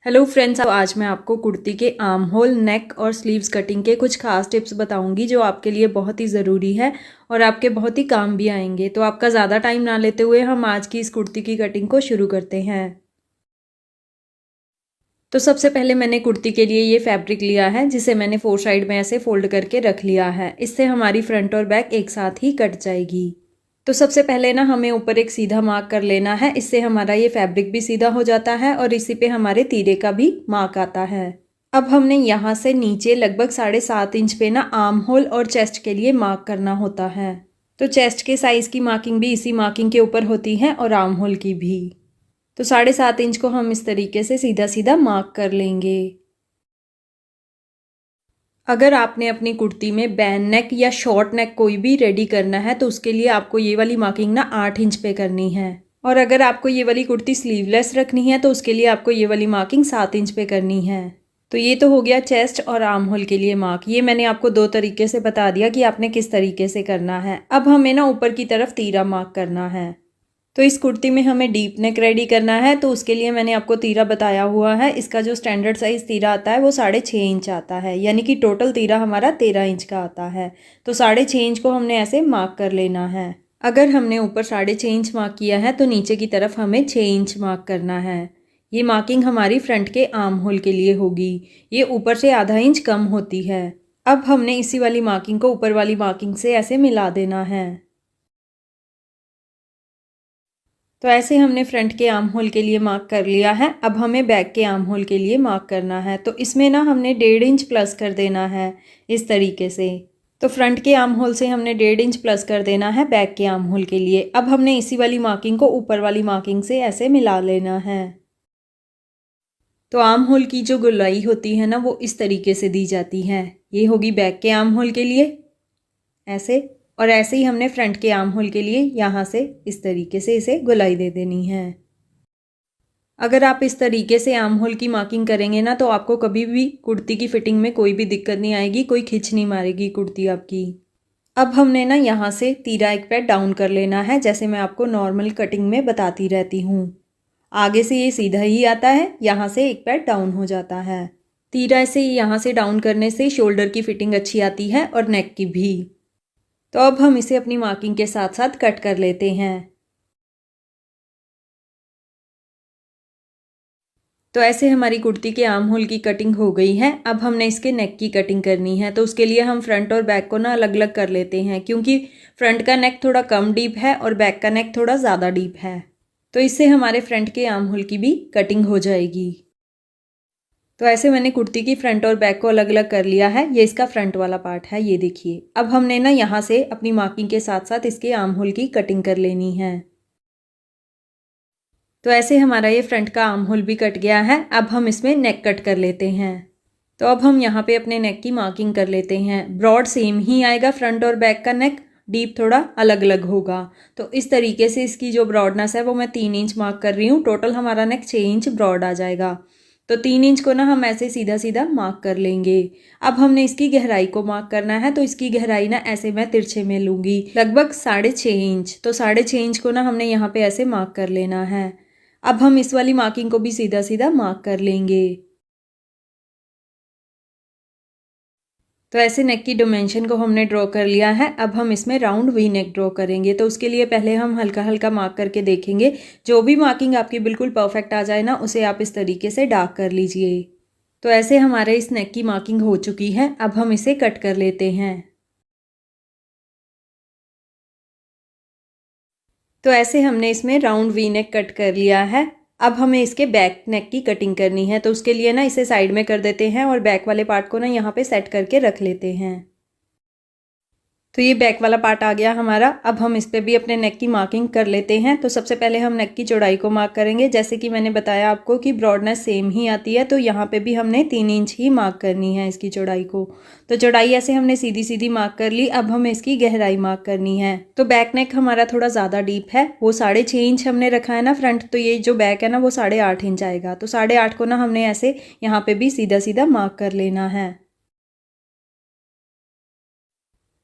Hello friends, आज मैं आपको कुर्ती के आर्म होल, नेक और स्लीव्स कटिंग के कुछ खास टिप्स बताऊंगी जो आपके लिए बहुत ही ज़रूरी है और आपके बहुत ही काम भी आएंगे। तो आपका ज़्यादा टाइम ना लेते हुए हम आज की इस कुर्ती की कटिंग को शुरू करते हैं। तो सबसे पहले मैंने कुर्ती के लिए ये फैब्रिक लिया है जिसे मैंने 4 साइड में ऐसे फोल्ड करके रख लिया है। इससे हमारी फ्रंट और बैक एक साथ ही कट जाएगी। तो सबसे पहले ना हमें ऊपर एक सीधा मार्क कर लेना है। इससे हमारा ये फैब्रिक भी सीधा हो जाता है और इसी पे हमारे तीरे का भी मार्क आता है। अब हमने यहाँ से नीचे लगभग 7.5 इंच पे ना आर्म होल और चेस्ट के लिए मार्क करना होता है। तो चेस्ट के साइज की मार्किंग भी इसी मार्किंग के ऊपर होती है और आर्म होल की भी। तो 7.5 इंच को हम इस तरीके से सीधा सीधा मार्क कर लेंगे। अगर आपने अपनी कुर्ती में बैन नेक या शॉर्ट नेक कोई भी रेडी करना है तो उसके लिए आपको ये वाली मार्किंग ना 8 इंच पे करनी है। और अगर आपको ये वाली कुर्ती स्लीवलेस रखनी है तो उसके लिए आपको ये वाली मार्किंग 7 इंच पे करनी है। तो ये तो हो गया चेस्ट और आर्म होल के लिए मार्क। ये मैंने आपको 2 तरीके से बता दिया कि आपने किस तरीके से करना है। अब हमें ना ऊपर की तरफ तीरा मार्क करना है। तो इस कुर्ती में हमें डीप नेक रेडी करना है तो उसके लिए मैंने आपको तीरा बताया हुआ है। इसका जो स्टैंडर्ड साइज़ तीरा आता है वो 6.5 इंच आता है, यानी कि टोटल तीरा हमारा 13 इंच का आता है। तो 6.5 इंच को हमने ऐसे मार्क कर लेना है। अगर हमने ऊपर 6.5 इंच मार्क किया है तो नीचे की तरफ हमें 6 इंच मार्क करना है। ये मार्किंग हमारी फ्रंट के आर्म होल के लिए होगी। ये ऊपर से आधा इंच कम होती है। अब हमने इसी वाली मार्किंग को ऊपर वाली मार्किंग से ऐसे मिला देना है। तो ऐसे हमने फ्रंट के आर्म होल के लिए मार्क कर लिया है। अब हमें बैक के आर्म होल के लिए मार्क करना है। तो इसमें ना हमने 1.5 इंच प्लस कर देना है इस तरीके से। तो फ्रंट के आर्म होल से हमने 1.5 इंच प्लस कर देना है बैक के आर्म होल के लिए। अब हमने इसी वाली मार्किंग को ऊपर वाली मार्किंग से ऐसे मिला लेना है। तो आर्म होल की जो गोलाई होती है ना वो इस तरीके से दी जाती है। ये होगी बैक के आर्म होल के लिए ऐसे, और ऐसे ही हमने फ्रंट के आर्म होल के लिए यहाँ से इस तरीके से इसे गोलाई दे देनी है। अगर आप इस तरीके से आर्म होल की मार्किंग करेंगे ना तो आपको कभी भी कुर्ती की फिटिंग में कोई भी दिक्कत नहीं आएगी, कोई खिंच नहीं मारेगी कुर्ती आपकी। अब हमने ना यहाँ से तीरा एक पैड डाउन कर लेना है, जैसे मैं आपको नॉर्मल कटिंग में बताती रहती हूँ। आगे से ये सीधा ही आता है, यहाँ से एक पैड डाउन हो जाता है। तीरा से यहाँ से डाउन करने से शोल्डर की फिटिंग अच्छी आती है और नेक की भी। तो अब हम इसे अपनी मार्किंग के साथ साथ कट कर लेते हैं। तो ऐसे हमारी कुर्ती के आर्म होल की कटिंग हो गई है। अब हमने इसके नेक की कटिंग करनी है। तो उसके लिए हम फ्रंट और बैक को ना अलग अलग कर लेते हैं, क्योंकि फ्रंट का नेक थोड़ा कम डीप है और बैक का नेक थोड़ा ज़्यादा डीप है। तो इससे हमारे फ्रंट के आर्म होल की भी कटिंग हो जाएगी। तो ऐसे मैंने कुर्ती की फ्रंट और बैक को अलग अलग कर लिया है। ये इसका फ्रंट वाला पार्ट है, ये देखिए। अब हमने ना यहाँ से अपनी मार्किंग के साथ साथ इसके आर्म होल की कटिंग कर लेनी है। तो ऐसे हमारा ये फ्रंट का आर्म होल भी कट गया है। अब हम इसमें नेक कट कर लेते हैं। तो अब हम यहाँ पे अपने नेक की मार्किंग कर लेते हैं। ब्रॉड सेम ही आएगा फ्रंट और बैक का नेक, डीप थोड़ा अलग अलग होगा। तो इस तरीके से इसकी जो ब्रॉडनेस है वो मैं 3 इंच मार्क कर रही हूँ। टोटल हमारा नेक 6 इंच ब्रॉड आ जाएगा। तो 3 इंच को ना हम ऐसे सीधा सीधा मार्क कर लेंगे। अब हमने इसकी गहराई को मार्क करना है। तो इसकी गहराई ना ऐसे मैं तिरछे में लूँगी, लगभग 6.5 इंच। तो 6.5 इंच को ना हमने यहाँ पे ऐसे मार्क कर लेना है। अब हम इस वाली मार्किंग को भी सीधा सीधा मार्क कर लेंगे। तो ऐसे नेक की डायमेंशन को हमने ड्रॉ कर लिया है। अब हम इसमें राउंड वी नेक ड्रॉ करेंगे। तो उसके लिए पहले हम हल्का हल्का मार्क करके देखेंगे। जो भी मार्किंग आपकी बिल्कुल परफेक्ट आ जाए ना, उसे आप इस तरीके से डार्क कर लीजिए। तो ऐसे हमारे इस नेक की मार्किंग हो चुकी है। अब हम इसे कट कर लेते हैं। तो ऐसे हमने इसमें राउंड वी नेक कट कर लिया है। अब हमें इसके बैक नेक की कटिंग करनी है। तो उसके लिए ना इसे साइड में कर देते हैं और बैक वाले पार्ट को ना यहाँ पे सेट करके रख लेते हैं। तो ये बैक वाला पार्ट आ गया हमारा। अब हम इस पे भी अपने नेक की मार्किंग कर लेते हैं। तो सबसे पहले हम नेक की चौड़ाई को मार्क करेंगे। जैसे कि मैंने बताया आपको कि ब्रॉडनेस सेम ही आती है, तो यहाँ पे भी हमने 3 इंच ही मार्क करनी है इसकी चौड़ाई को। तो चौड़ाई ऐसे हमने सीधी सीधी मार्क कर ली। अब हमें इसकी गहराई मार्क करनी है। तो बैक नेक हमारा थोड़ा ज़्यादा डीप है, वो 6.5 इंच हमने रखा है ना फ्रंट। तो ये जो बैक है ना वो 8.5 इंच आएगा। तो 8.5 को ना हमने ऐसे यहाँ पे भी सीधा सीधा मार्क कर लेना है।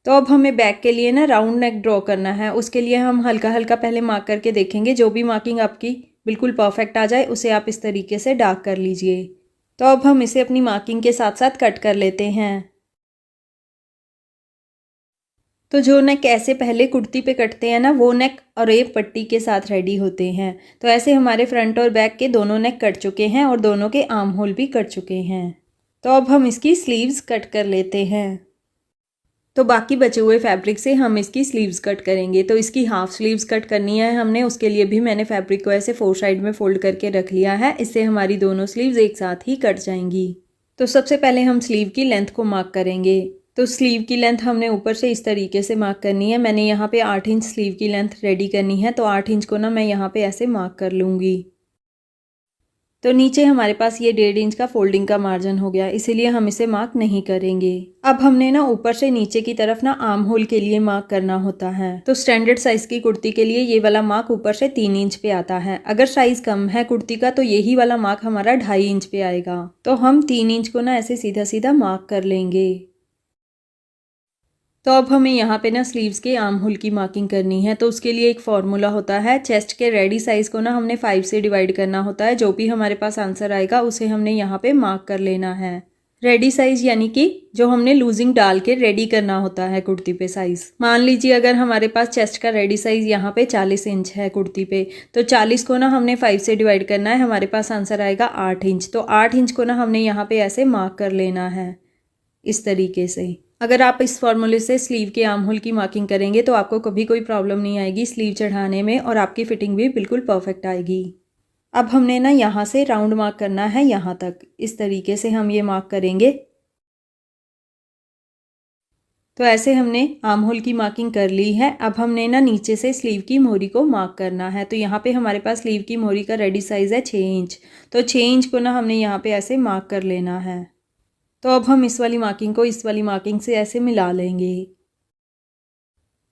तो अब हमें बैक के लिए ना राउंड नेक ड्रॉ करना है। उसके लिए हम हल्का हल्का पहले मार्क करके देखेंगे। जो भी मार्किंग आपकी बिल्कुल परफेक्ट आ जाए उसे आप इस तरीके से डार्क कर लीजिए। तो अब हम इसे अपनी मार्किंग के साथ साथ कट कर लेते हैं। तो जो नेक ऐसे पहले कुर्ती पे कटते हैं ना, वो नेक और एक पट्टी के साथ रेडी होते हैं। तो ऐसे हमारे फ्रंट और बैक के दोनों नेक कट चुके हैं और दोनों के आर्म होल भी कट चुके हैं। तो अब हम इसकी स्लीव्स कट कर लेते हैं। तो बाकी बचे हुए फैब्रिक से हम इसकी स्लीव्स कट करेंगे। तो इसकी हाफ स्लीव्स कट करनी है हमने, उसके लिए भी मैंने फैब्रिक को ऐसे 4 साइड में फोल्ड करके रख लिया है। इससे हमारी दोनों स्लीव्स एक साथ ही कट जाएंगी। तो सबसे पहले हम स्लीव की लेंथ को मार्क करेंगे। तो स्लीव की लेंथ हमने ऊपर से इस तरीके से मार्क करनी है। मैंने यहाँ पे 8 इंच स्लीव की लेंथ रेडी करनी है। तो 8 इंच को ना मैं यहाँ पे ऐसे मार्क कर लूँगी। तो नीचे हमारे पास ये 1.5 इंच का फोल्डिंग का मार्जिन हो गया, इसीलिए हम इसे मार्क नहीं करेंगे। अब हमने ना ऊपर से नीचे की तरफ ना आर्म होल के लिए मार्क करना होता है। तो स्टैंडर्ड साइज की कुर्ती के लिए ये वाला मार्क ऊपर से 3 इंच पे आता है। अगर साइज कम है कुर्ती का तो यही वाला मार्क हमारा 2.5 इंच पे आएगा। तो हम 3 इंच को ना ऐसे सीधा सीधा मार्क कर लेंगे। तो अब हमें यहाँ पे ना स्लीव्स के आर्म होल की मार्किंग करनी है। तो उसके लिए एक फॉर्मूला होता है, चेस्ट के रेडी साइज को ना हमने 5 से डिवाइड करना होता है। जो भी हमारे पास आंसर आएगा उसे हमने यहाँ पे मार्क कर लेना है। रेडी साइज यानी कि जो हमने लूजिंग डाल के रेडी करना होता है कुर्ती पे साइज। मान लीजिए अगर हमारे पास चेस्ट का रेडी साइज यहाँ पे 40 इंच है कुर्ती पे, तो 40 को ना हमने 5 से डिवाइड करना है। हमारे पास आंसर आएगा 8 इंच। तो 8 इंच को ना हमने यहाँ पे ऐसे मार्क कर लेना है इस तरीके से। अगर आप इस फॉर्मूले से स्लीव के आर्म होल की मार्किंग करेंगे तो आपको कभी कोई प्रॉब्लम नहीं आएगी स्लीव चढ़ाने में, और आपकी फिटिंग भी बिल्कुल परफेक्ट आएगी। अब हमने ना यहाँ से राउंड मार्क करना है यहाँ तक, इस तरीके से हम ये मार्क करेंगे। तो ऐसे हमने आर्म होल की मार्किंग कर ली है। अब हमने ना नीचे से स्लीव की मोहरी को मार्क करना है। तो यहाँ पे हमारे पास स्लीव की मोहरी का रेडी साइज है 6 इंच। तो 6 इंच को ना हमने यहाँ पे ऐसे मार्क कर लेना है। तो अब हम इस वाली मार्किंग को इस वाली मार्किंग से ऐसे मिला लेंगे,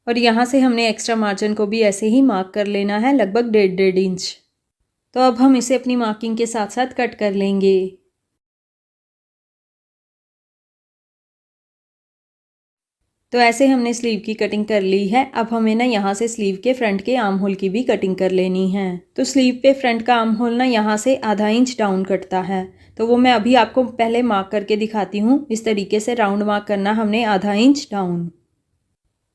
और यहाँ से हमने एक्स्ट्रा मार्जिन को भी ऐसे ही मार्क कर लेना है, लगभग 1.5 इंच। तो अब हम इसे अपनी मार्किंग के साथ साथ कट कर लेंगे। तो ऐसे हमने स्लीव की कटिंग कर ली है। अब हमें ना यहाँ से स्लीव के फ्रंट के आर्म होल की भी कटिंग कर लेनी है। तो स्लीव पे फ्रंट का आर्म होल ना यहाँ से आधा इंच डाउन कटता है। तो वो मैं अभी आपको पहले मार्क करके दिखाती हूँ। इस तरीके से राउंड मार्क करना हमने आधा इंच डाउन।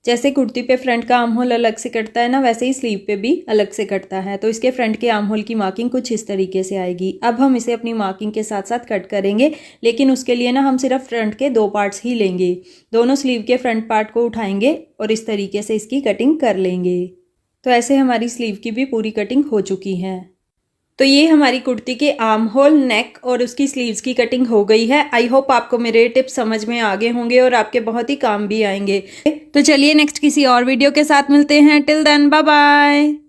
जैसे कुर्ती पे फ्रंट का आर्म होल अलग से कटता है ना, वैसे ही स्लीव पे भी अलग से कटता है। तो इसके फ्रंट के आर्म होल की मार्किंग कुछ इस तरीके से आएगी। अब हम इसे अपनी मार्किंग के साथ साथ कट करेंगे, लेकिन उसके लिए ना हम सिर्फ फ्रंट के 2 पार्ट्स ही लेंगे। दोनों स्लीव के फ्रंट पार्ट को उठाएंगे और इस तरीके से इसकी कटिंग कर लेंगे। तो ऐसे हमारी स्लीव की भी पूरी कटिंग हो चुकी है। तो ये हमारी कुर्ती के आर्म होल, नेक और उसकी स्लीव्स की कटिंग हो गई है। आई होप आपको मेरे टिप्स समझ में आ गए होंगे और आपके बहुत ही काम भी आएंगे। तो चलिए नेक्स्ट किसी और वीडियो के साथ मिलते हैं। Till then bye bye.